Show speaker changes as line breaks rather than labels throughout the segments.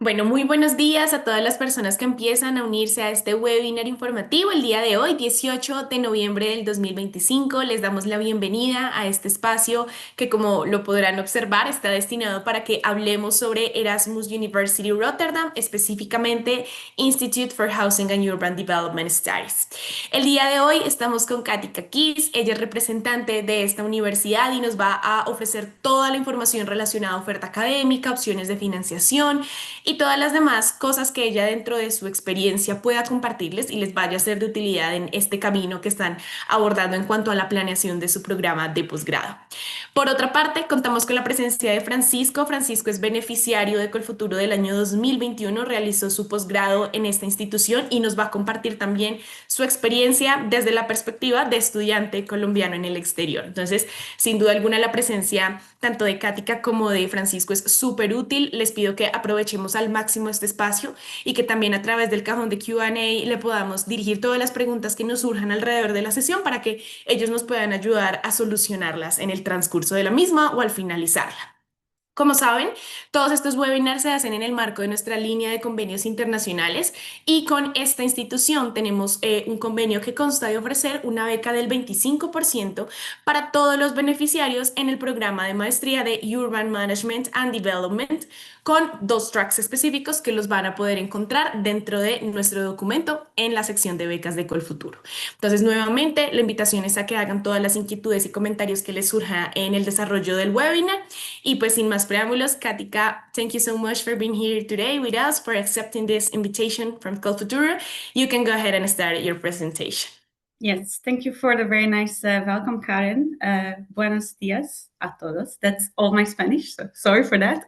Bueno, muy buenos días a todas las personas que empiezan a unirse a este webinar informativo el día de hoy, 18 de noviembre del 2025. Les damos la bienvenida a este espacio que, como lo podrán observar, está destinado para que hablemos sobre Erasmus University Rotterdam, específicamente Institute for Housing and Urban Development Studies. El día de hoy estamos con Katica Kiss, ella es representante de esta universidad y nos va a ofrecer toda la información relacionada a oferta académica, opciones de financiación y todas las demás cosas que ella dentro de su experiencia pueda compartirles y les vaya a ser de utilidad en este camino que están abordando en cuanto a la planeación de su programa de posgrado. Por otra parte, contamos con la presencia de Francisco. Francisco es beneficiario de COLFUTURO del año 2021, realizó su posgrado en esta institución y nos va a compartir también su experiencia desde la perspectiva de estudiante colombiano en el exterior. Entonces, sin duda alguna, la presencia tanto de Cática como de Francisco es súper útil. Les pido que aprovechemos al máximo este espacio y que también a través del cajón de Q&A le podamos dirigir todas las preguntas que nos surjan alrededor de la sesión para que ellos nos puedan ayudar a solucionarlas en el transcurso de la misma o al finalizarla. Como saben, todos estos webinars se hacen en el marco de nuestra línea de convenios internacionales y con esta institución tenemos un convenio que consta de ofrecer una beca del 25% para todos los beneficiarios en el programa de maestría de Urban Management and Development con dos tracks específicos que los van a poder encontrar dentro de nuestro documento en la sección de becas de Colfuturo. Entonces, nuevamente, la invitación es a que hagan todas las inquietudes y comentarios que les surja en el desarrollo del webinar. Y pues sin más preámbulos, Katika, thank you so much for being here today with us, for accepting this invitation from COLFUTURO. You can go ahead and start your presentation.
Yes, thank you for the very nice welcome, Karen. Buenos días a todos. That's all my Spanish, so sorry for that.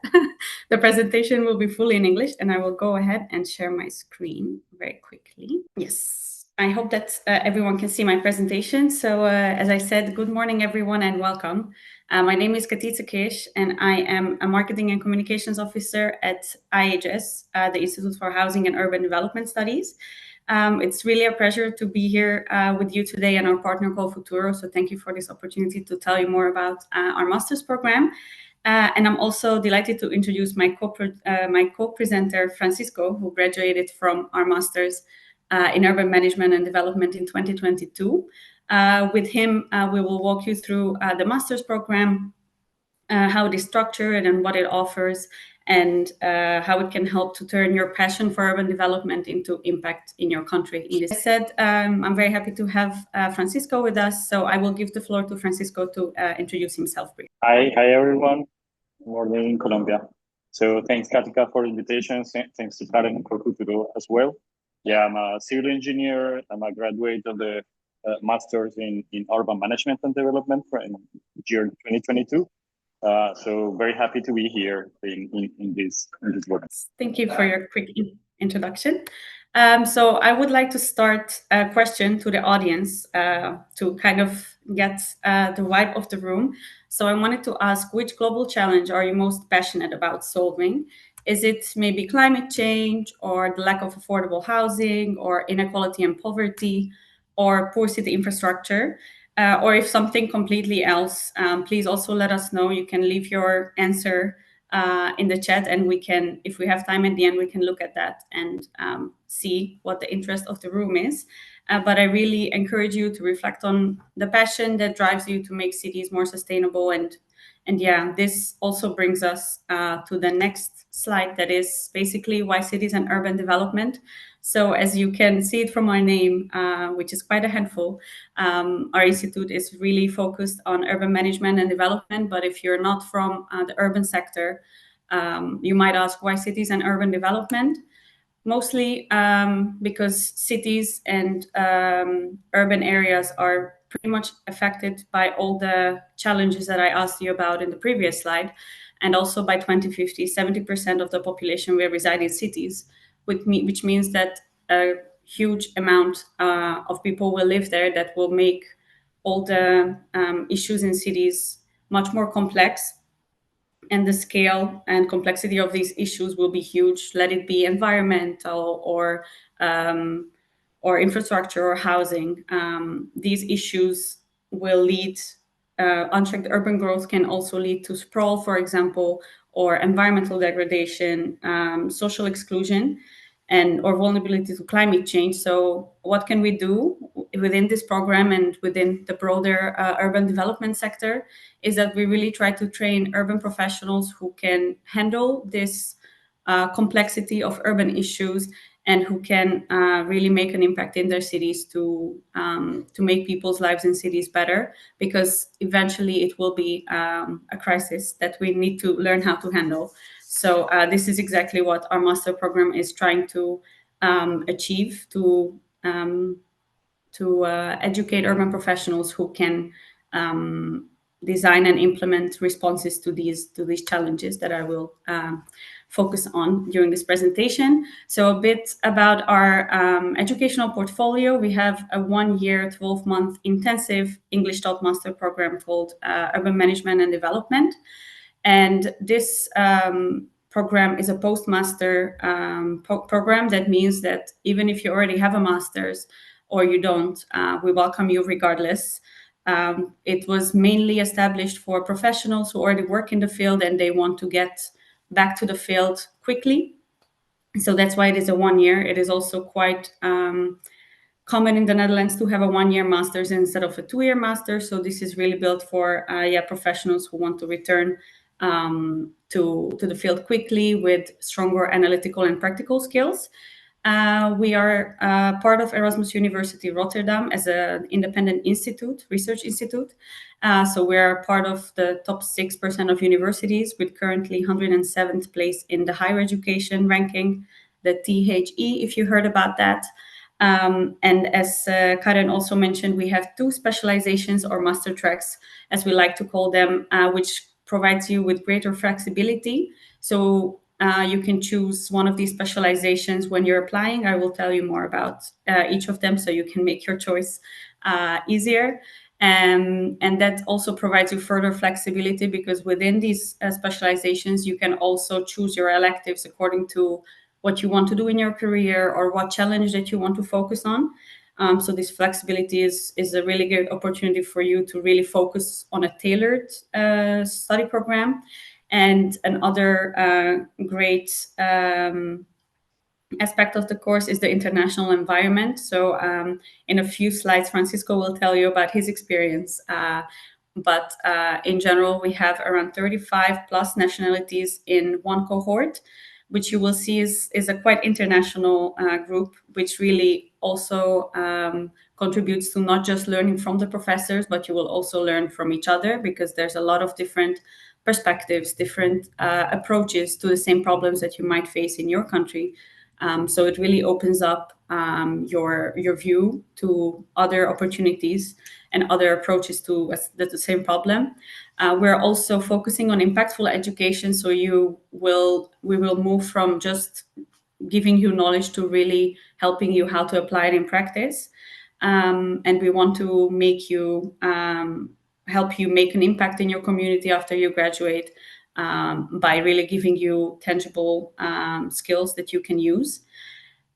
The presentation will be fully in English, and I will go ahead and share my screen very quickly. Yes, I hope that everyone can see my presentation. So as I said, good morning, everyone, and welcome. My name is Katica Kish, and I am a Marketing and Communications Officer at IHS, the Institute for Housing and Urban Development Studies. It's really a pleasure to be here with you today and our partner COLFUTURO. So thank you for this opportunity to tell you more about our master's program. And I'm also delighted to introduce my co-presenter, Francisco, who graduated from our master's in urban management and development in 2022. With him, we will walk you through the master's program, how it is structured and what it offers, and how it can help to turn your passion for urban development into impact in your country. As I said, I'm very happy to have Francisco with us, so I will give the floor to Francisco to introduce himself briefly.
Hi everyone. Morning in Colombia. So thanks, Katica, for the invitation. Thanks to Karen for COLFUTURO as well. Yeah, I'm a civil engineer. I'm a graduate of the Master's in Urban Management and Development from year 2022. So very happy to be here in this work.
Thank you for your quick introduction. So I would like to start a question to the audience to kind of get the vibe of the room. So I wanted to ask, which global challenge are you most passionate about solving? Is it maybe climate change, or the lack of affordable housing, or inequality and poverty, or poor city infrastructure? Or if something completely else, please also let us know. You can leave your answer in the chat, and we can, if we have time at the end, we can look at that and see what the interest of the room is. But I really encourage you to reflect on the passion that drives you to make cities more sustainable. And yeah, this also brings us to the next slide, that is basically why cities and urban development. So as you can see it from our name, which is quite a handful, our institute is really focused on urban management and development. But if you're not from the urban sector, you might ask, why cities and urban development? Mostly because cities and urban areas are pretty much affected by all the challenges that I asked you about in the previous slide. And also by 2050, 70% of the population will reside in cities, which means that a huge amount of people will live there. That will make all the issues in cities much more complex. And the scale and complexity of these issues will be huge. Let it be environmental or infrastructure or housing. These issues will lead, unchecked urban growth can also lead to sprawl, for example, or environmental degradation, social exclusion, and or vulnerability to climate change. So what can we do within this program and within the broader urban development sector is that we really try to train urban professionals who can handle this complexity of urban issues and who can really make an impact in their cities to make people's lives in cities better, because eventually it will be a crisis that we need to learn how to handle. So this is exactly what our master program is trying to achieve, to educate urban professionals who can design and implement responses to these challenges that I will focus on during this presentation. So a bit about our educational portfolio. We have a 1-year, 12-month intensive English taught master program called Urban Management and Development. And this program is a postmaster program. That means that even if you already have a master's or you don't, we welcome you regardless. It was mainly established for professionals who already work in the field and they want to get back to the field quickly. So that's why it is a 1 year. It is also quite common in the Netherlands to have a 1-year master's instead of a 2-year master. So this is really built for professionals who want to return to the field quickly with stronger analytical and practical skills. We are part of Erasmus University Rotterdam as an independent institute, research institute. So we're part of the top 6% of universities, with currently 107th place in the higher education ranking, the THE, if you heard about that. And as Karen also mentioned, we have 2 specializations or master tracks, as we like to call them, which provides you with greater flexibility. So you can choose one of these specializations when you're applying. I will tell you more about each of them so you can make your choice easier. And that also provides you further flexibility, because within these specializations, you can also choose your electives according to what you want to do in your career or what challenge that you want to focus on. So this flexibility is a really good opportunity for you to really focus on a tailored study program. And another great aspect of the course is the international environment. So in a few slides, Francisco will tell you about his experience. But in general, we have around 35 plus nationalities in one cohort, which you will see is a quite international group, which really also contributes to not just learning from the professors, but you will also learn from each other, because there's a lot of different perspectives, different approaches to the same problems that you might face in your country. So it really opens up your view to other opportunities and other approaches to the same problem. We're also focusing on impactful education. So we will move from just giving you knowledge to really helping you how to apply it in practice. And we want to make you help you make an impact in your community after you graduate, by really giving you tangible skills that you can use.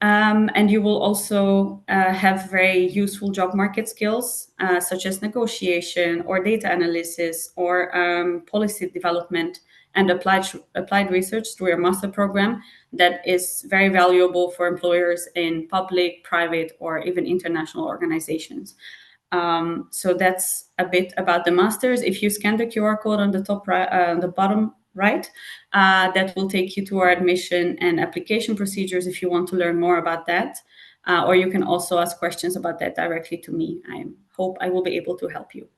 And you will also have very useful job market skills, such as negotiation or data analysis or policy development and applied research through your master program that is very valuable for employers in public, private, or even international organizations. So that's a bit about the masters. If you scan the QR code on the top right, the bottom right, that will take you to our admission and application procedures if you want to learn more about that. Or you can also ask questions about that directly to me. I hope I will be able to help you.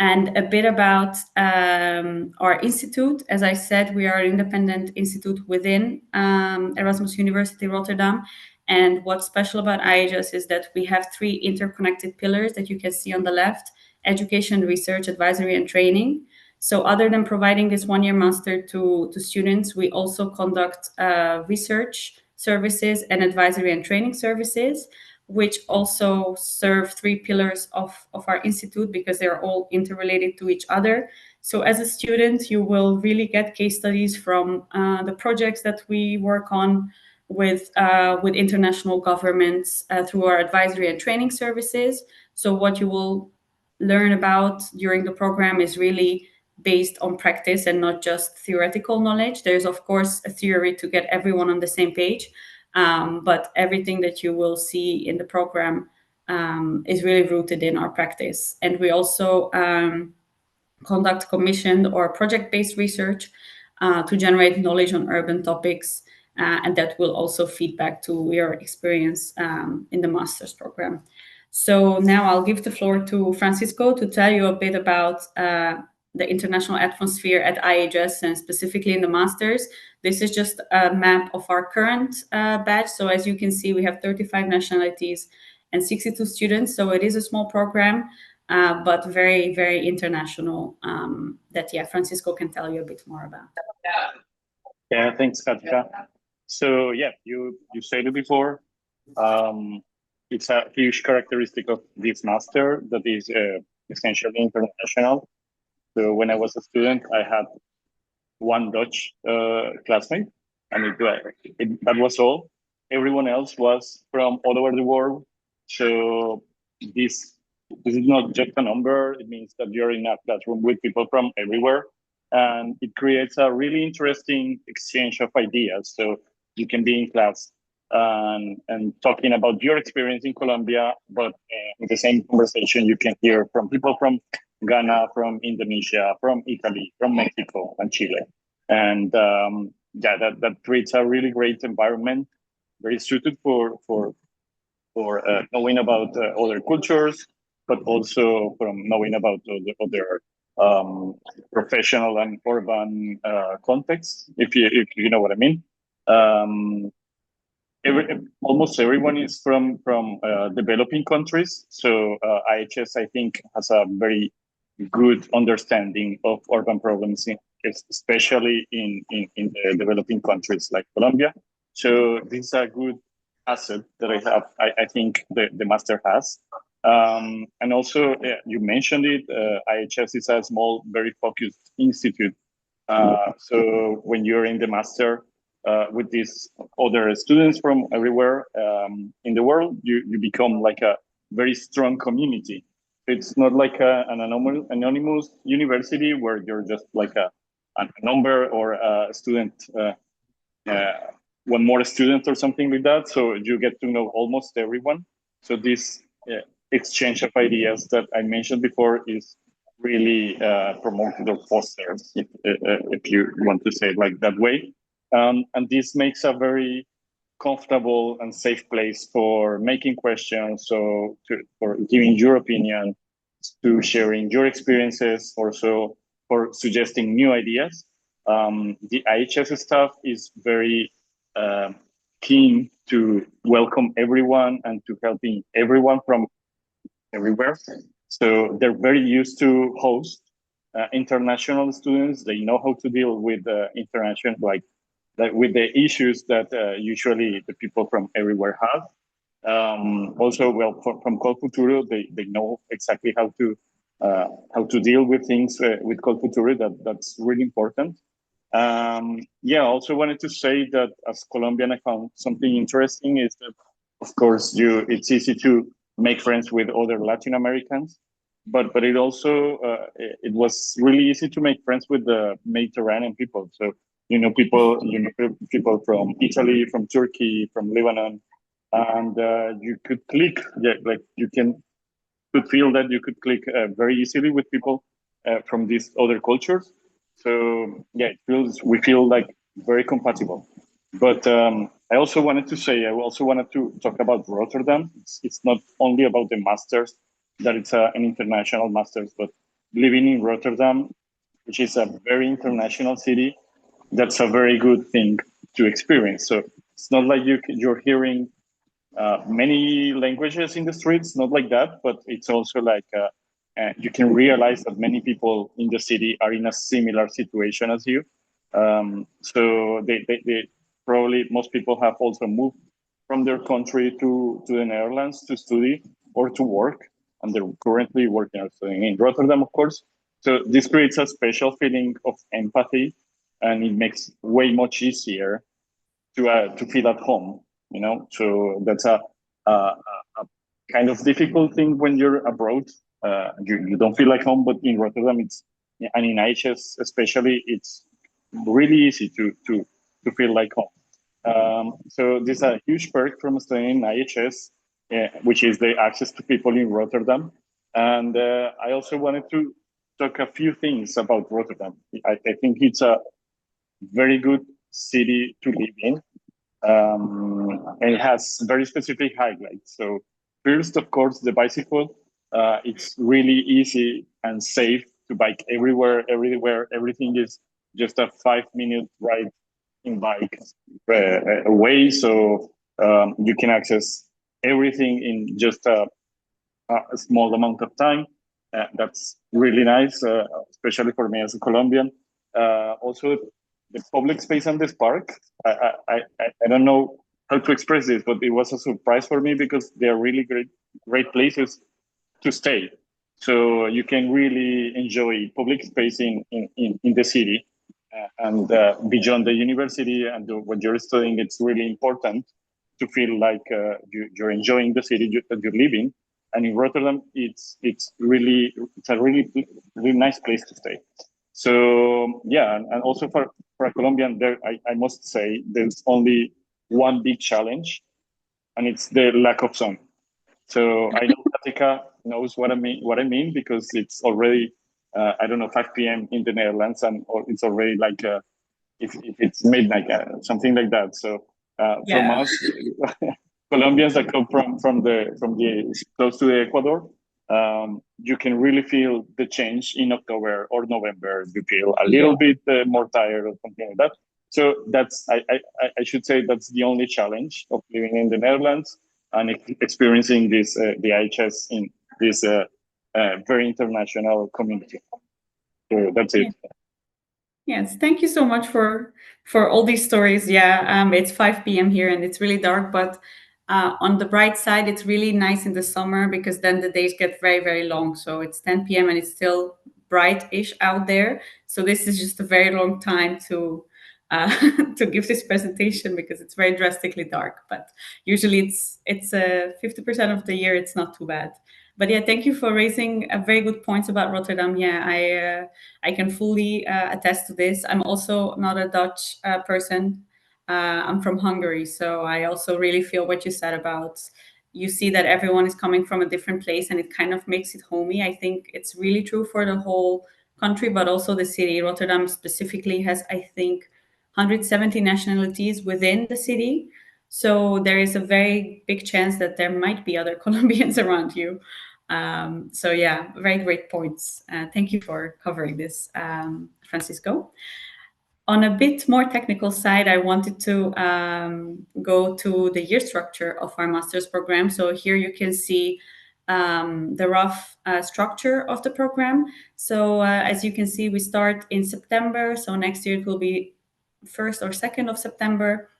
And a bit about our institute. As I said, we are an independent institute within Erasmus University Rotterdam. And what's special about IHS is that we have 3 interconnected pillars that you can see on the left: education, research, advisory, and training. So other than providing this 1-year master to students, we also conduct research services and advisory and training services, which also serve 3 pillars of our institute, because they're all interrelated to each other. So as a student, you will really get case studies from the projects that we work on with international governments through our advisory and training services. So what you will learn about during the program is really based on practice and not just theoretical knowledge. There's, of course, a theory to get everyone on the same page, but everything that you will see in the program is really rooted in our practice. And we also conduct commissioned or project-based research to generate knowledge on urban topics, and that will also feed back to your experience in the master's program. So now I'll give the floor to Francisco to tell you a bit about the international atmosphere at IHS and specifically in the master's. This is just a map of our current batch. So as you can see, we have 35 nationalities and 62 students. So it is a small program, but very, very international, that, yeah, Francisco can tell you a bit more about.
Yeah, thanks, Katka. So yeah, you said it before. It's a huge characteristic of this master that is essentially international. So when I was a student, I had one Dutch classmate, and that was all. Everyone else was from all over the world. So this is not just a number. It means that you're in a classroom with people from everywhere, and it creates a really interesting exchange of ideas. So you can be in class and talking about your experience in Colombia, but in the same conversation, you can hear from people from Ghana, from Indonesia, from Italy, from Mexico, and Chile. And yeah, that creates a really great environment, very suited for knowing about other cultures, but also from knowing about other professional and urban contexts, if you know what I mean. Almost everyone is from developing countries, so IHS, I think, has a very good understanding of urban problems, especially in the developing countries like Colombia. So this is a good asset that I think the master has. And also, you mentioned it, IHS is a small, very focused institute. So when you're in the master with these other students from everywhere in the world, you become like a very strong community. It's not like an anonymous university where you're just like a number or a student, one more student or something like that. So you get to know almost everyone. So this exchange of ideas that I mentioned before is really promoted or fostered, if you want to say it like that way. And this makes a very comfortable and safe place for making questions, for giving your opinion, to sharing your experiences, also for suggesting new ideas. The IHS staff is very keen to welcome everyone and to helping everyone from everywhere. So they're very used to host international students. They know how to deal with international, like with the issues that usually the people from everywhere have. Also, well, from COLFUTURO, they know exactly how to deal with things with COLFUTURO. That's really important. Yeah, I also wanted to say that as Colombian, I found something interesting is that, of course, it's easy to make friends with other Latin Americans, but it also it was really easy to make friends with the Mediterranean people. So people from Italy, from Turkey, from Lebanon, and you could click, like could feel that you could click very easily with people from these other cultures. So yeah, we feel like very compatible. But I also wanted to talk about Rotterdam. It's not only about the masters, that it's an international masters, but living in Rotterdam, which is a very international city, that's a very good thing to experience. So it's not like you're hearing many languages in the streets, not like that, but it's also like you can realize that many people in the city are in a similar situation as you. So they probably, most people have also moved from their country to the Netherlands to study or to work, and they're currently working or studying in Rotterdam, of course. So this creates a special feeling of empathy, and it makes way much easier to feel at home. So that's a kind of difficult thing when you're abroad. You don't feel like home, but in Rotterdam, and in IHS especially, it's really easy to feel like home. So this is a huge perk from studying in IHS, which is the access to people in Rotterdam. And I also wanted to talk a few things about Rotterdam. I think it's a very good city to live in. And it has very specific highlights. So first, of course, the bicycle. It's really easy and safe to bike everywhere. Everything is just a 5-minute ride in bike away. So you can access everything in just a small amount of time. That's really nice, especially for me as a Colombian. Also, the public space on this park, I don't know how to express this, but it was a surprise for me because they're really great places to stay. So you can really enjoy public space in the city. And beyond the university and what you're studying, it's really important to feel like you're enjoying the city that you're living. And in Rotterdam, it's a really nice place to stay. So yeah, and also for a Colombian, I must say there's only one big challenge, and it's the lack of sun. So I know Katika knows what I mean because it's already I don't know 5 p.m. in the Netherlands, and or it's already like if it's midnight, something like that. So from us Colombians that come from the close to the Ecuador, you can really feel the change in October or November. You feel a little bit more tired or something like that. So that's I should say that's the only challenge of living in the Netherlands and experiencing this the IHS in this very international community. So that's it.
Yes, thank you so much for all these stories. Yeah, it's 5 p.m. here and it's really dark, but on the bright side, it's really nice in the summer because then the days get very, very long. So it's 10 p.m. and it's still bright-ish out there. So this is just a very long time to to give this presentation because it's very drastically dark. But usually it's 50% of the year. It's not too bad. But yeah, thank you for raising a very good points about Rotterdam. Yeah, I can fully attest to this. I'm also not a Dutch person. I'm from Hungary, so I also really feel what you said about you see that everyone is coming from a different place and it kind of makes it homey. I think it's really true for the whole country, but also the city. Rotterdam specifically has, I think, 170 nationalities within the city. So there is a very big chance that there might be other Colombians around you. So yeah, very great points. Thank you for covering this, Francisco. On a bit more technical side, I wanted to go to the year structure of our master's program. So here you can see the rough structure of the program. So as you can see, we start in September. So next year it will be 1st or 2nd of September.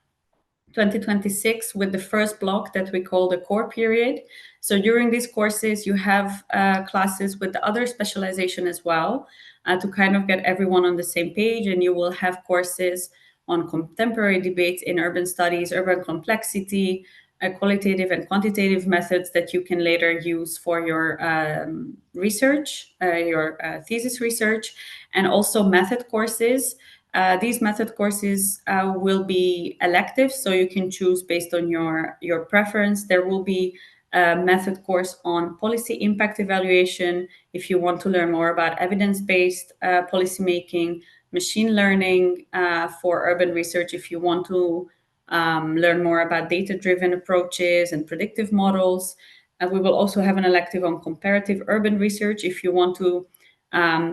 2026 with the first block that we call the core period. So during these courses, you have classes with the other specialization as well to kind of get everyone on the same page. And you will have courses on contemporary debates in urban studies, urban complexity, qualitative and quantitative methods that you can later use for your research, your thesis research, and also method courses. These method courses will be elective, so you can choose based on your preference. There will be a method course on policy impact evaluation if you want to learn more about evidence-based policymaking, machine learning for urban research if you want to learn more about data-driven approaches and predictive models. We will also have an elective on comparative urban research if you want to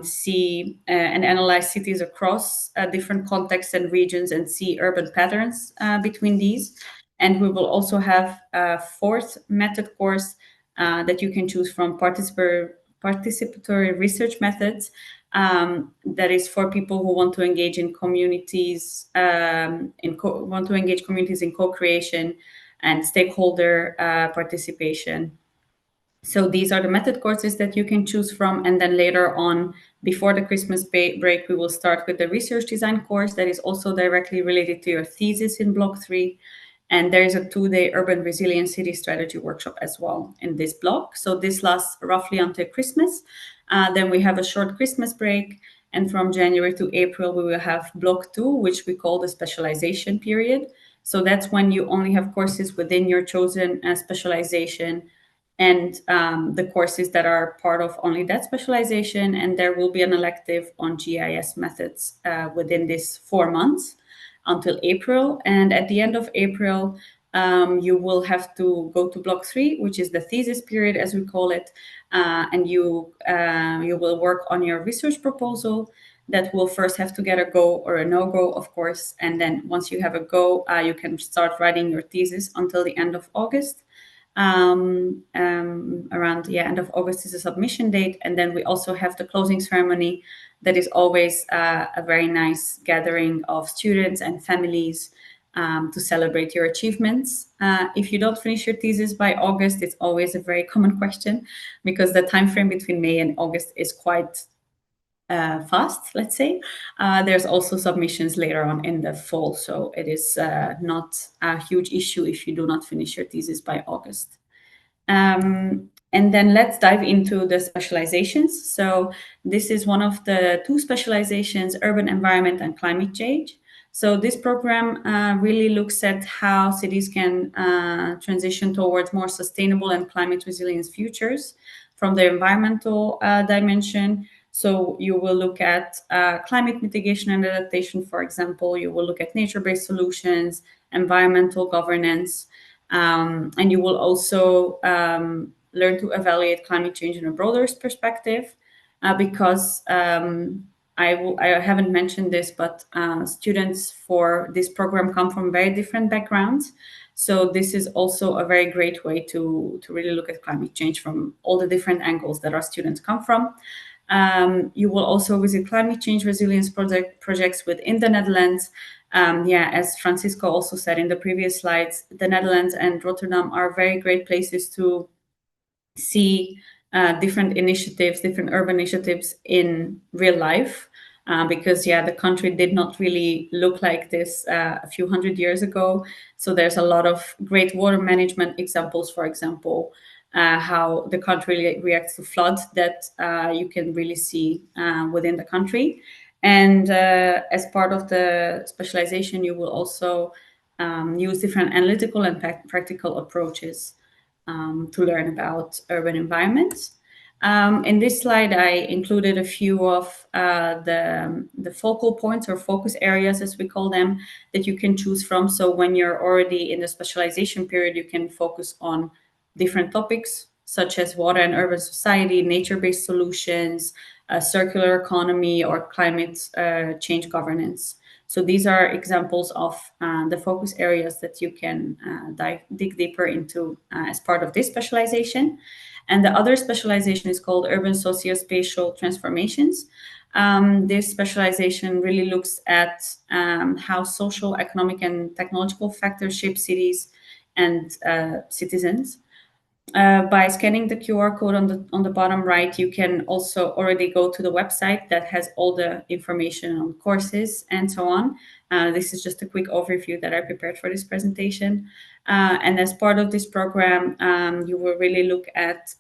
see and analyze cities across different contexts and regions and see urban patterns between these. And we will also have a fourth method course that you can choose from participatory research methods that is for people who want to engage in communities, want to engage communities in co-creation and stakeholder participation. So these are the method courses that you can choose from. And then later on, before the Christmas break, we will start with the research design course that is also directly related to your thesis in block 3. And there is a 2-day urban resilience city strategy workshop as well in this block. So this lasts roughly until Christmas. Then we have a short Christmas break. And from January to April, we will have block 2, which we call the specialization period. So that's when you only have courses within your chosen specialization, and the courses that are part of only that specialization. And there will be an elective on GIS methods within this 4 months until April. And at the end of April, you will have to go to block 3, which is the thesis period, as we call it. And you will work on your research proposal that will first have to get a go or a no-go, of course. And then once you have a go, you can start writing your thesis until the end of August. Around the end of August is the submission date. And then we also have the closing ceremony that is always a very nice gathering of students and families to celebrate your achievements. If you don't finish your thesis by August, it's always a very common question, because the time frame between May and August is quite fast, let's say. There's also submissions later on in the fall, so it is not a huge issue if you do not finish your thesis by August. And then let's dive into the specializations. So this is one of the 2 specializations, urban environment and climate change. So this program really looks at how cities can transition towards more sustainable and climate resilient futures from the environmental dimension. So you will look at climate mitigation and adaptation, for example. You will look at nature-based solutions, environmental governance, and you will also learn to evaluate climate change in a broader perspective, because I haven't mentioned this, but students for this program come from very different backgrounds. So this is also a very great way to really look at climate change from all the different angles that our students come from. You will also visit climate change resilience projects within the Netherlands. As Francisco also said in the previous slides, the Netherlands and Rotterdam are very great places to see different initiatives, different urban initiatives in real life, because the country did not really look like this a few hundred years ago. So there's a lot of great water management examples, for example, how the country reacts to flood that you can really see within the country. And as part of the specialization, you will also use different analytical and practical approaches to learn about urban environments. In this slide, I included a few of the focal points or focus areas, as we call them, that you can choose from. So when you're already in the specialization period, you can focus on different topics such as water and urban society, nature-based solutions, circular economy, or climate change governance. So these are examples of the focus areas that you can dig deeper into as part of this specialization. And the other specialization is called urban socio-spatial transformations. This specialization really looks at how social, economic, and technological factors shape cities and citizens. By scanning the QR code on the bottom right, you can also already go to the website that has all the information on courses and so on. This is just a quick overview that I prepared for this presentation. And as part of this program, you will really look at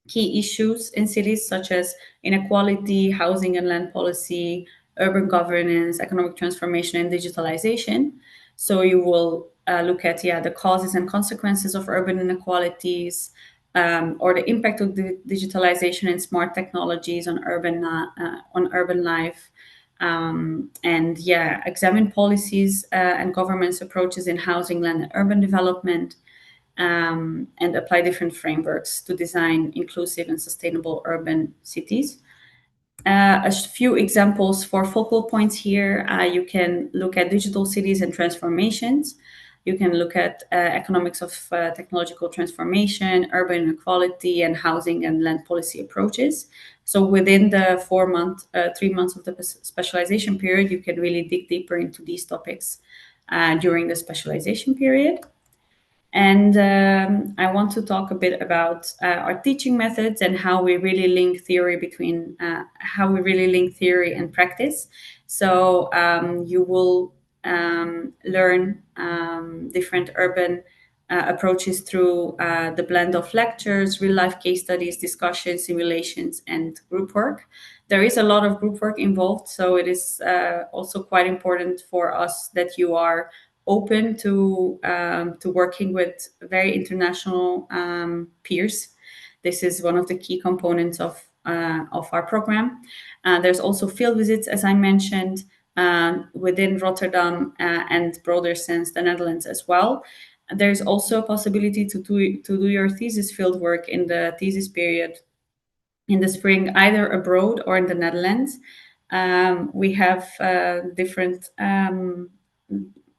key issues in cities such as inequality, housing and land policy, urban governance, economic transformation, and digitalization. So you will look at the causes and consequences of urban inequalities, or the impact of the digitalization and smart technologies on urban life, and examine policies and governments' approaches in housing, land, and urban development, and apply different frameworks to design inclusive and sustainable urban cities. A few examples for focal points here. You can look at digital cities and transformations. You can look at economics of technological transformation, urban inequality, and housing and land policy approaches. So within the 3 months of the specialization period, you can really dig deeper into these topics during the specialization period. And I want to talk a bit about our teaching methods and how we really link theory and practice. So you will learn different urban approaches through the blend of lectures, real-life case studies, discussions, simulations, and group work. There is a lot of group work involved, so it is also quite important for us that you are open to working with very international peers. This is one of the key components of our program. There's also field visits, as I mentioned, within Rotterdam and broader sense the Netherlands as well. There's also a possibility to do your thesis fieldwork in the thesis period in the spring, either abroad or in the Netherlands. We have different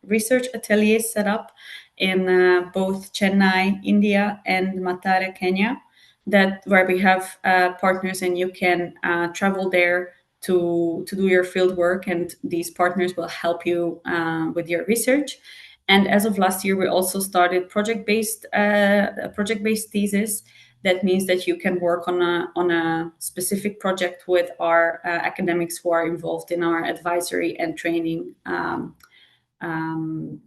research ateliers set up in both Chennai, India, and Matare, Kenya, where we have partners, and you can travel there to do your field work, and these partners will help you with your research. And as of last year, we also started project-based thesis. That means that you can work on a specific project with our academics who are involved in our advisory and training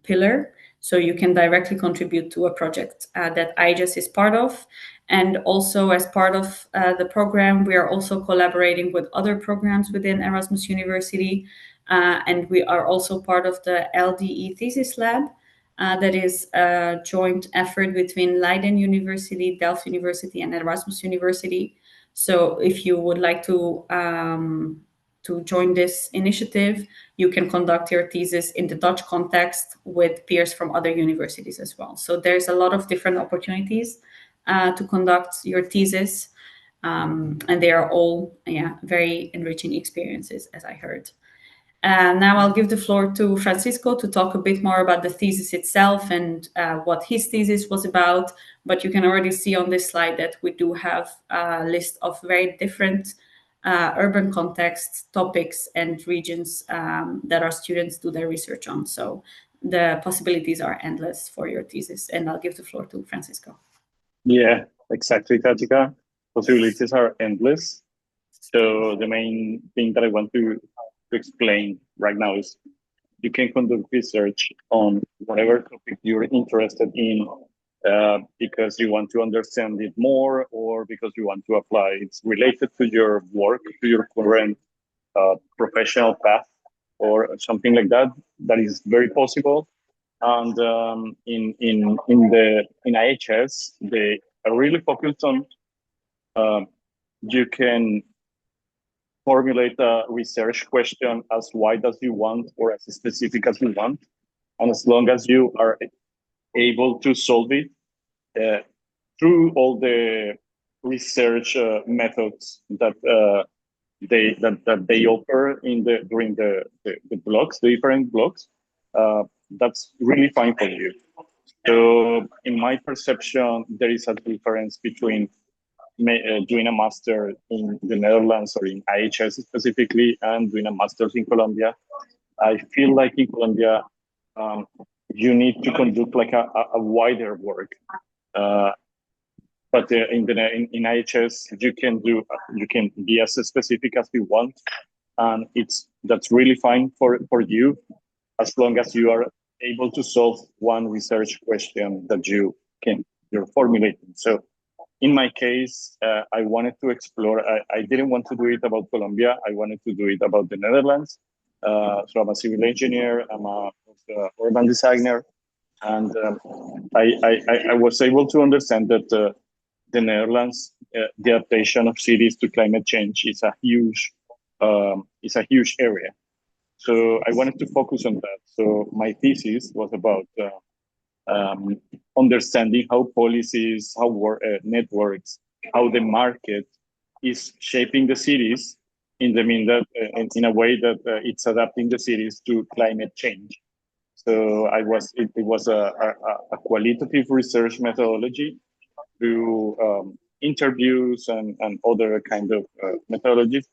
pillar. So you can directly contribute to a project that IHS is part of. And also as part of the program, we are also collaborating with other programs within Erasmus University. And we are also part of the LDE Thesis Lab. That is a joint effort between Leiden University, Delft University, and Erasmus University. So if you would like to join this initiative, you can conduct your thesis in the Dutch context with peers from other universities as well. So there's a lot of different opportunities to conduct your thesis, and they are all very enriching experiences, as I heard. Now I'll give the floor to Francisco to talk a bit more about the thesis itself and what his thesis was about. But you can already see on this slide that we do have a list of very different urban contexts, topics, and regions that our students do their research on. So the possibilities are endless for your thesis. And I'll give the floor to Francisco.
Yeah, exactly, Katika. Possibilities are endless. So the main thing that I want to explain right now is you can conduct research on whatever topic you're interested in because you want to understand it more or because you want to apply. It's related to your work, to your current professional path or something like that. That is very possible. And in IHS, they are really focused on you can formulate a research question as wide as you want or as specific as you want. And as long as you are able to solve it through all the research methods that they offer during the blogs, the different blogs, that's really fine for you. So in my perception, there is a difference between doing a master in the Netherlands or in IHS specifically and doing a master's in Colombia. I feel like in Colombia, you need to conduct like a wider work. But in IHS, you can be as specific as you want, and that's really fine for you, as long as you are able to solve one research question that you're formulating. So in my case, I wanted to explore. I didn't want to do it about Colombia. I wanted to do it about the Netherlands. So I'm a civil engineer. I'm a urban designer, and I was able to understand that the Netherlands, the adaptation of cities to climate change is a huge area. So I wanted to focus on that. So my thesis was about understanding how policies, how networks, how the market is shaping the cities in a way that it's adapting the cities to climate change. So it was a qualitative research methodology through interviews and other kind of methodologies.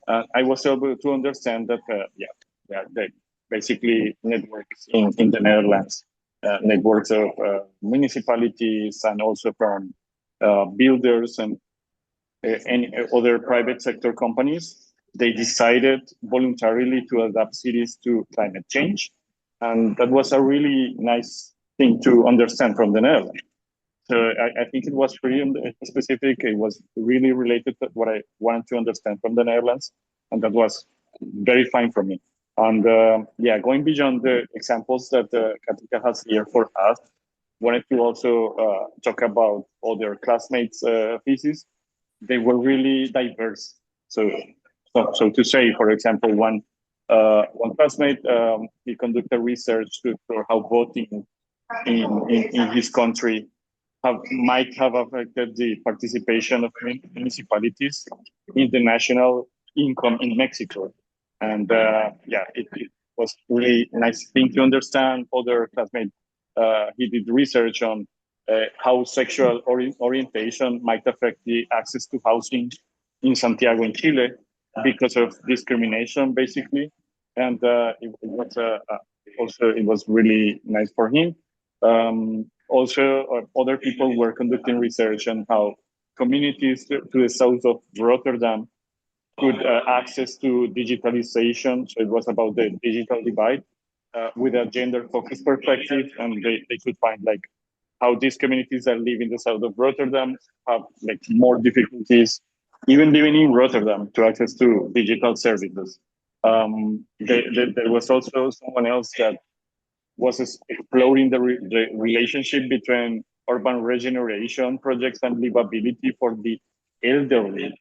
I was able to understand that basically networks in the Netherlands, networks of municipalities and also from builders and any other private sector companies, they decided voluntarily to adapt cities to climate change. And that was a really nice thing to understand from the Netherlands. So I think it was pretty specific. It was really related to what I wanted to understand from the Netherlands, and that was very fine for me. And yeah, going beyond the examples that Katika has here for us, wanted to also talk about other classmates' theses. They were really diverse. So to say, for example, one classmate, he conducted research to explore how voting in his country might have affected the participation of municipalities in the national income in Mexico. And yeah, it was really nice thing to understand. Other classmate, he did research on how sexual orientation might affect the access to housing in Santiago in Chile because of discrimination, basically. And it was really nice for him. Also, other people were conducting research on how communities to the south of Rotterdam could access to digitalization. So it was about the digital divide with a gender-focused perspective, and they could find like how these communities that live in the south of Rotterdam have like more difficulties, even living in Rotterdam, to access to digital services. There was also someone else that was exploring the relationship between urban regeneration projects and livability for the elderly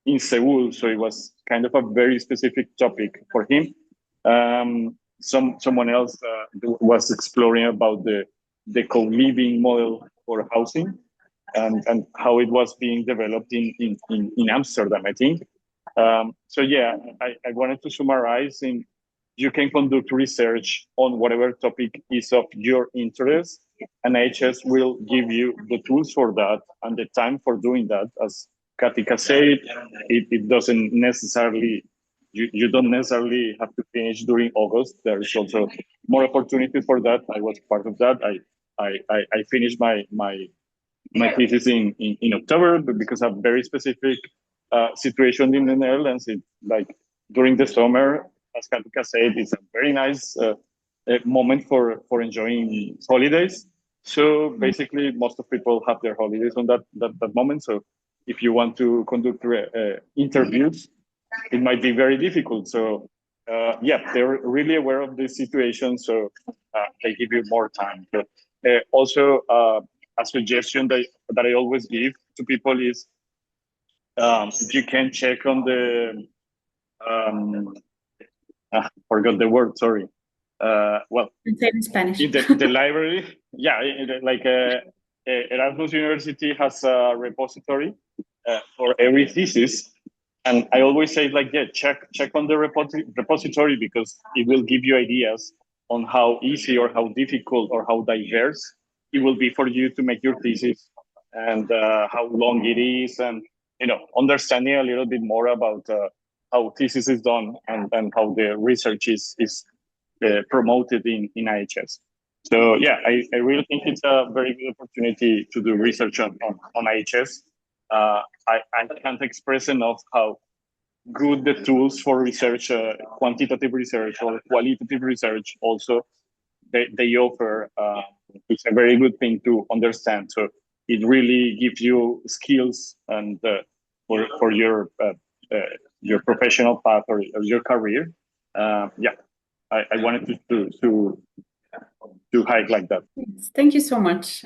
in Seoul. So it was kind of a very specific topic for him. Someone else was exploring about the co-living model for housing and how it was being developed in Amsterdam, I think. So yeah, I wanted to summarize in you can conduct research on whatever topic is of your interest, and IHS will give you the tools for that and the time for doing that. As Katika said, it doesn't necessarily, you don't necessarily have to finish during August. There is also more opportunities for that. I was part of that. I finished my thesis in October, but because of very specific situation in the Netherlands, like during the summer, as Katika said, it's a very nice moment for enjoying holidays. So basically, most of people have their holidays on that moment. So if you want to conduct interviews, it might be very difficult. So yeah, they're really aware of this situation. So they give you more time. But also, a suggestion that I always give to people is if you can check on the forgot the word, sorry. Well,
in Spanish.
In the library, yeah, Erasmus University has a repository for every thesis. And I always say like, yeah, check on the repository because it will give you ideas on how easy or how difficult or how diverse it will be for you to make your thesis and how long it is and, understanding a little bit more about how thesis is done and how the research is promoted in IHS. So yeah, I really think it's a very good opportunity to do research on IHS. I can't express enough how good the tools for research, quantitative research or qualitative research also they offer. It's a very good thing to understand. So it really gives you skills and for your professional path or your career. Yeah, I wanted to highlight that.
Thank you so much.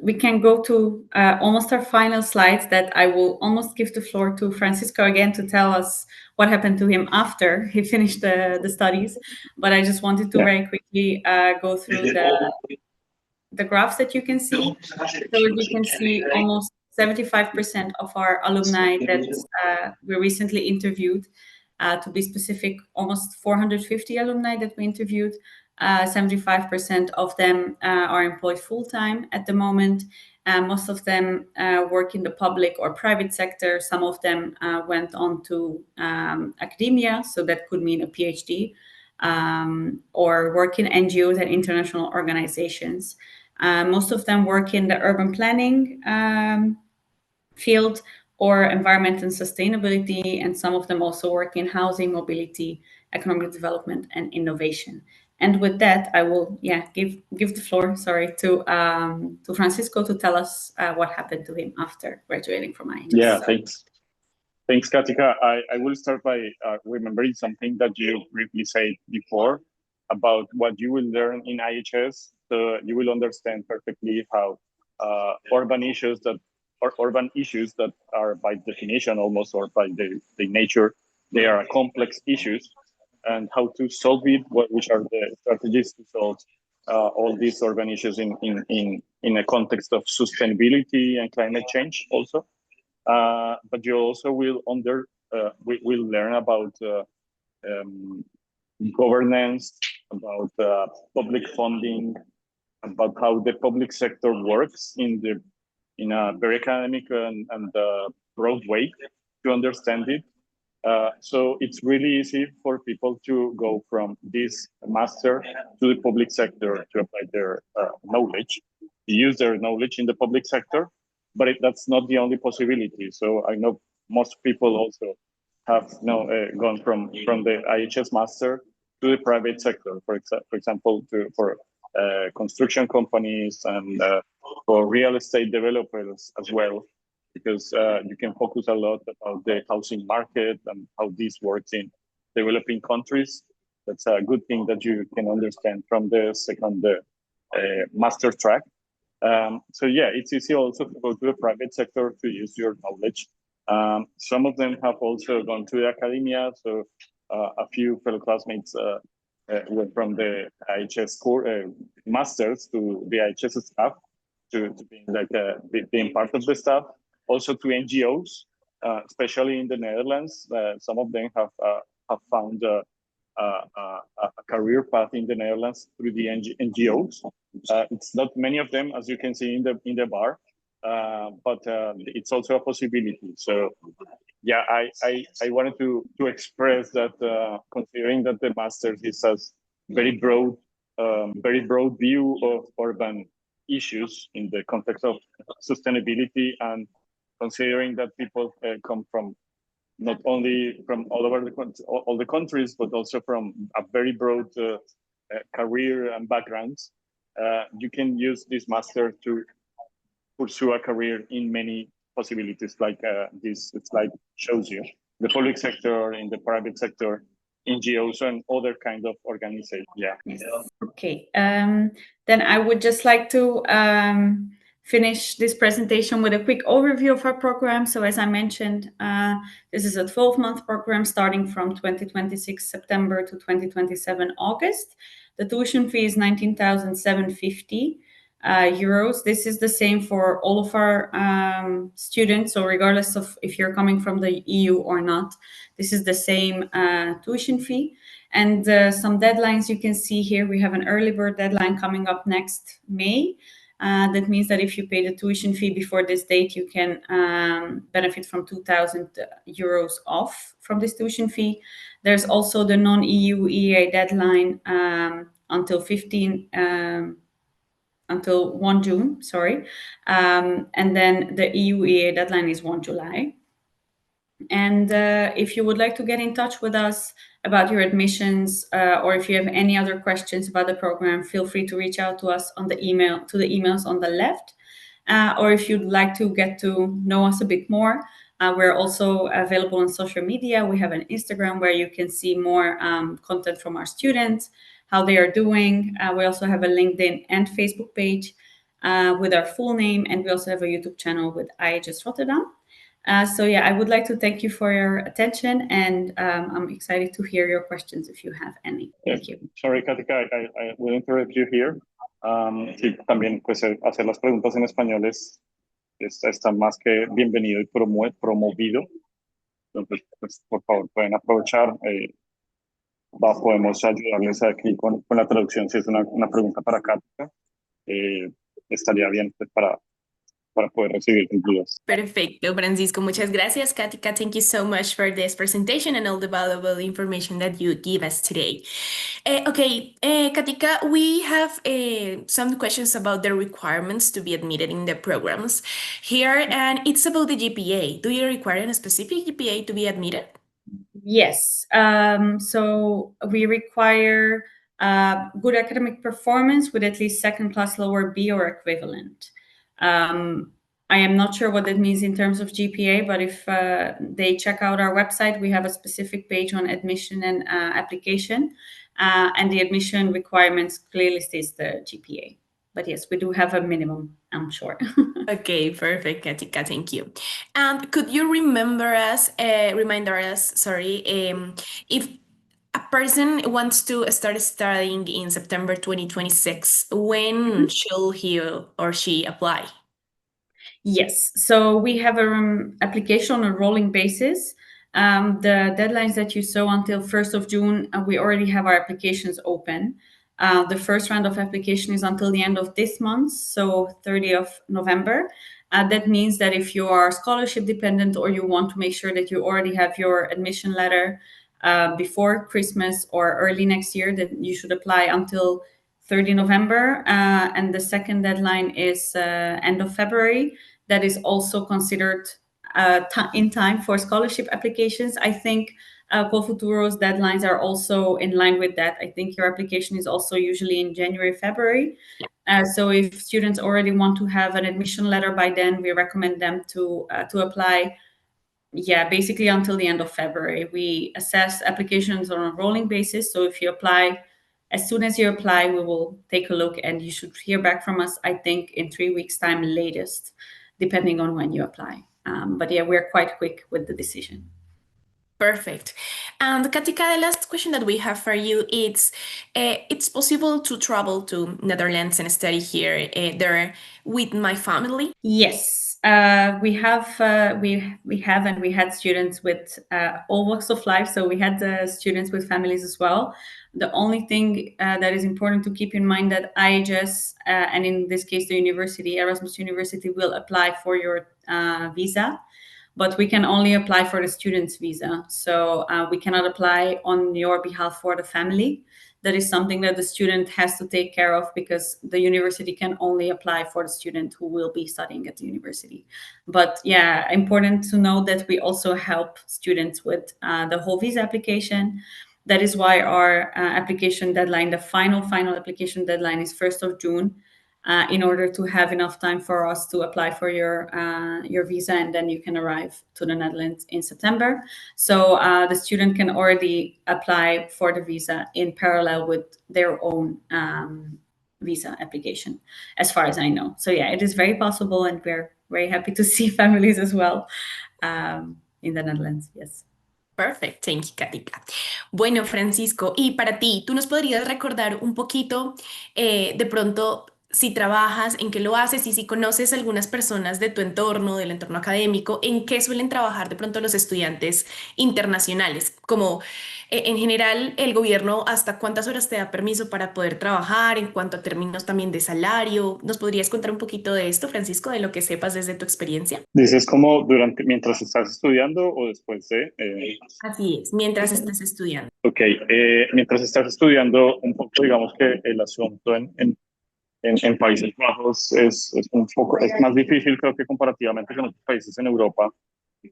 We can go to almost our final slides that I will almost give the floor to Francisco again to tell us what happened to him after he finished the studies. But I just wanted to very quickly go through the graphs that you can see. So you can see almost 75% of our alumni that we recently interviewed, to be specific, almost 450 alumni that we interviewed. 75% of them are employed full-time at the moment. Most of them work in the public or private sector. Some of them went on to academia, so that could mean a PhD, or work in NGOs and international organizations. Most of them work in the urban planning field or environment and sustainability, and some of them also work in housing, mobility, economic development, and innovation. And with that, I will give the floor, to Francisco to tell us what happened to him after graduating from IHS.
Yeah, thanks. Thanks, Katika. I will start by remembering something that you briefly said before about what you will learn in IHS. So you will understand perfectly how urban issues that are by definition almost, or by the nature, they are complex issues, and how to solve it, which are the strategies to solve all these urban issues in a context of sustainability and climate change also. But you also will learn about governance, about public funding, about how the public sector works in a very academic and broad way to understand it. So it's really easy for people to go from this master to the public sector to apply their knowledge, to use their knowledge in the public sector. But that's not the only possibility. So I know most people also have gone from the IHS master to the private sector, for example, for construction companies and for real estate developers as well, because you can focus a lot about the housing market and how this works in developing countries. That's a good thing that you can understand from the second master track. So yeah, it's easy also to go to the private sector to use your knowledge. Some of them have also gone to the academia. So a few fellow classmates went from the IHS masters to the IHS staff, to being part of the staff. Also to NGOs, especially in the Netherlands. Some of them have found a career path in the Netherlands through the NGOs. It's not many of them, as you can see in the bar, but it's also a possibility. So yeah, I wanted to express that, considering that the master's is a very broad view of urban issues in the context of sustainability, and considering that people come from not only from all over all the countries, but also from a very broad career and backgrounds, you can use this master to pursue a career in many possibilities, like this slide shows you. The public sector, in the private sector, NGOs, and other kind of organizations. Yeah.
Okay. Then I would just like to finish this presentation with a quick overview of our program. So as I mentioned, this is a 12-month program starting from 2026 September to 2027 August. The tuition fee is 19,750 euros. This is the same for all of our students. So regardless of if you're coming from the EU or not, this is the same tuition fee. And some deadlines you can see here. We have an early bird deadline coming up next May. That means that if you pay the tuition fee before this date, you can benefit from 2,000 euros off from this tuition fee. There's also the non-EU EEA deadline until 1 June, sorry. And then the EU EEA deadline is 1 July. And if you would like to get in touch with us about your admissions, or if you have any other questions about the program, feel free to reach out to us on the emails on the left. Or if you'd like to get to know us a bit more, we're also available on social media. We have an Instagram where you can see more content from our students, how they are doing. We also have a LinkedIn and Facebook page with our full name, and we also have a YouTube channel with IHS Rotterdam. So yeah, I would like to thank you for your attention, and I'm excited to hear your questions if you have any. Thank you.
Sorry, Katika, I will interrupt you here. Sí, también pues hacer las preguntas en español está más que bienvenido y promovido. Entonces, pues, por favor, pueden aprovechar. Podemos ayudarles aquí con la traducción. Si es una pregunta para Katika, estaría bien pues, para para poder recibir tus dudas.
Perfecto, Francisco. Muchas gracias, Katika. Thank you so much for this presentation and all the valuable information that you give us today. Katika, we have some questions about the requirements to be admitted in the programs here, and it's about the GPA. Do you require a specific GPA to be admitted?
Yes. So we require good academic performance with at least second class lower B or equivalent. I am not sure what that means in terms of GPA, but if they check out our website, we have a specific page on admission and application, and the admission requirements clearly states the GPA. But yes, we do have a minimum, I'm sure.
Okay, perfect, Katika. Thank you. And could you remind us, if a person wants to start studying in September 2026, when should he or she apply?
Yes, so we have an application on a rolling basis. The deadlines that you saw until 1st of June, we already have our applications open. The first round of application is until the end of this month, so 30th of November. That means that if you are scholarship dependent or you want to make sure that you already have your admission letter before Christmas or early next year, then you should apply until 30 November. And the second deadline is end of February. That is also considered in time for scholarship applications. I think COLFUTURO's deadlines are also in line with that. I think your application is also usually in January, February. So if students already want to have an admission letter by then, we recommend them to apply, basically until the end of February. We assess applications on a rolling basis. So if you apply, as soon as you apply, we will take a look and you should hear back from us, I think, in 3 weeks' time latest, depending on when you apply. But yeah, we're quite quick with the decision.
Perfect. And Katika, the last question that we have for you is, it's possible to travel to Netherlands and study here there with my family?
Yes, we have and we had students with all walks of life. So we had students with families as well. The only thing that is important to keep in mind that IHS, and in this case the university, Erasmus University, will apply for your visa, but we can only apply for the student's visa. So we cannot apply on your behalf for the family. That is something that the student has to take care of because the university can only apply for the student who will be studying at the university. But yeah, important to know that we also help students with the whole visa application. That is why our application deadline, the final application deadline, is 1st of June. In order to have enough time for us to apply for your visa, and then you can arrive to the Netherlands in September. So the student can already apply for the visa in parallel with their own visa application, as far as I know. So yeah, it is very possible, and we're very happy to see families as well in the Netherlands. Yes.
Perfect, thank you, Katika. Bueno, Francisco, y para ti, ¿tú nos podrías recordar un poquito de pronto si trabajas, en qué lo haces y si conoces algunas personas de tu entorno, del entorno académico, en qué suelen trabajar de pronto los estudiantes internacionales? Como en general, el gobierno, ¿hasta cuántas horas te da permiso para poder trabajar en cuanto a términos también de salario? ¿Nos podrías contar un poquito de esto, Francisco, de lo que sepas desde tu experiencia?
¿Dices como mientras estás estudiando o después de...?
Así es, mientras estés estudiando.
Ok, mientras estás estudiando, un poco digamos que el asunto en Países Bajos es un poco, es más difícil creo que comparativamente con otros países en Europa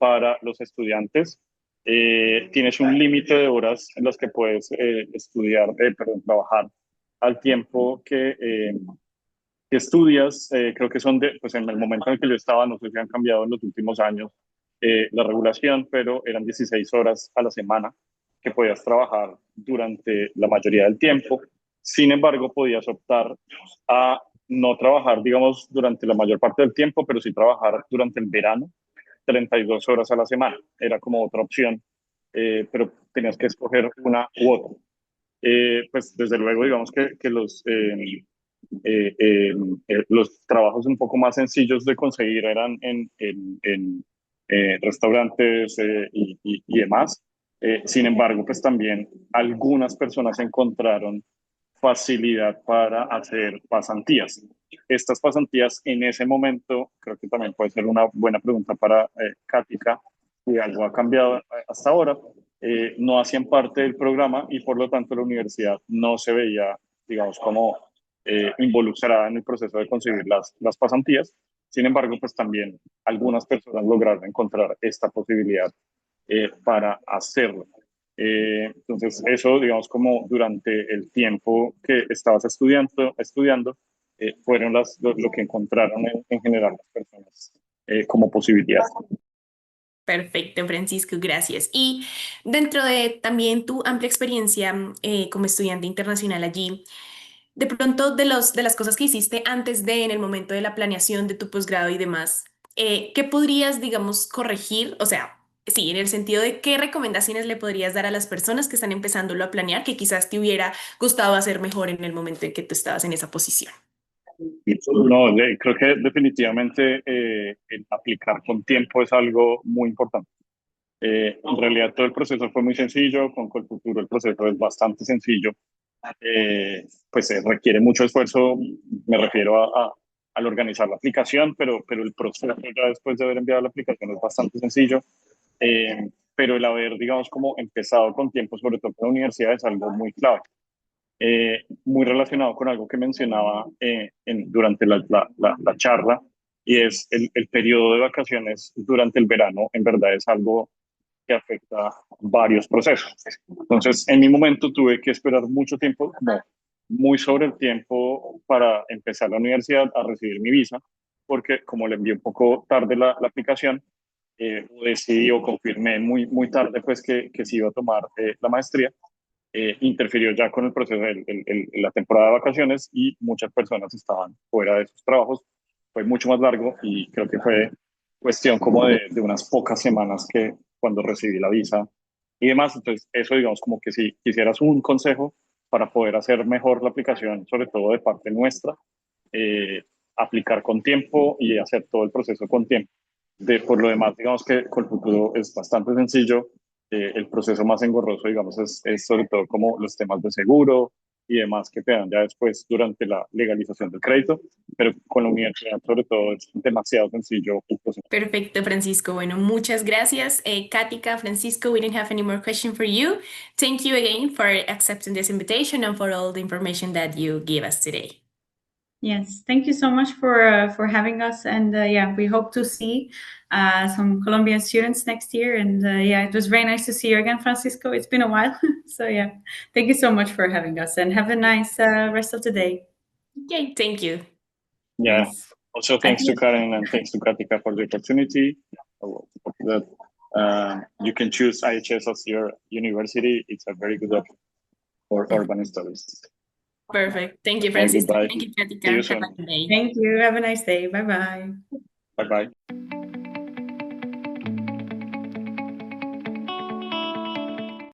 para los estudiantes. Tienes un límite de horas en las que puedes trabajar al tiempo que estudias. Creo que son pues en el momento en el que yo estaba, no sé si han cambiado en los últimos años la regulación, pero eran 16 horas a la semana que podías trabajar durante la mayoría del tiempo. Sin embargo, podías optar a no trabajar, digamos, durante la mayor parte del tiempo, pero sí trabajar durante el verano, 32 horas a la semana. Era como otra opción, pero tenías que escoger una u otra. Pues desde luego, digamos que los trabajos un poco más sencillos de conseguir eran en restaurantes y demás. Sin embargo, pues también algunas personas encontraron facilidad para hacer pasantías. estas pasantías en ese momento, creo que también puede ser una buena pregunta para Katica, si algo ha cambiado hasta ahora, no hacían parte del programa y por lo tanto la universidad no se veía, digamos, como involucrada en el proceso de conseguir las pasantías. Sin embargo, pues también algunas personas lograron encontrar esta posibilidad para hacerlo. Entonces, eso, digamos, como durante el tiempo que estabas estudiando fueron lo que encontraron en general las personas como posibilidad.
Perfecto, Francisco, gracias. Y dentro de también tu amplia experiencia como estudiante internacional allí, de pronto de las cosas que hiciste antes de, en el momento de la planeación de tu posgrado y demás, ¿qué podrías, digamos, corregir? O sea, sí, en el sentido de qué recomendaciones le podrías dar a las personas que están empezándolo a planear que quizás te hubiera gustado hacer mejor en el momento en que tú estabas en esa posición.
No, creo que definitivamente el aplicar con tiempo es algo muy importante. En realidad todo el proceso fue muy sencillo, con COLFUTURO el proceso es bastante sencillo, pues requiere mucho esfuerzo, me refiero al organizar la aplicación, pero el proceso ya después de haber enviado la aplicación es bastante sencillo, pero el haber, digamos, como empezado con tiempo, sobre todo con la universidad, es algo muy clave. Muy relacionado con algo que mencionaba durante la charla, y es el periodo de vacaciones durante el verano, en verdad es algo que afecta varios procesos. Entonces, en mi momento tuve que esperar mucho tiempo, como muy sobre el tiempo para empezar la universidad a recibir mi visa, porque como le envié un poco tarde la aplicación, decidí o confirmé muy tarde pues que se iba a tomar la maestría. Interfirió ya con el proceso de la temporada de vacaciones y muchas personas estaban fuera de sus trabajos. Fue mucho más largo y creo que fue cuestión como de unas pocas semanas que cuando recibí la visa y demás. Entonces, eso digamos como que si quisieras un consejo para poder hacer mejor la aplicación, sobre todo de parte nuestra, eh, aplicar con tiempo y hacer todo el proceso con tiempo. Por lo demás, digamos que con el futuro es bastante sencillo. El proceso más engorroso, digamos, es sobre todo como los temas de seguro y demás que te dan ya después durante la legalización del crédito, pero con la universidad sobre todo es demasiado sencillo el proceso.
Perfecto, Francisco. Bueno, muchas gracias. Katika, Francisco, we don't have any more question for you. Thank you again for accepting this invitation and for all the information that you gave us today.
Yes, thank you so much for having us, and yeah, we hope to see some Colombian students next year. And yeah, it was very nice to see you again, Francisco. It's been a while, so yeah, thank you so much for having us, and have a nice rest of the day.
Okay, thank you.
Yeah.
Thanks.
Also, thanks to Karen and thanks to Katika for the opportunity. That you can choose IHS as your university. It's a very good option for urban studies.
Perfect. Thank you,
Okay,
Francisco.
goodbye.
Thank you,
See you
Katika.
soon.
Have a good day.
Thank you. Have a nice day. Bye bye.
Bye bye.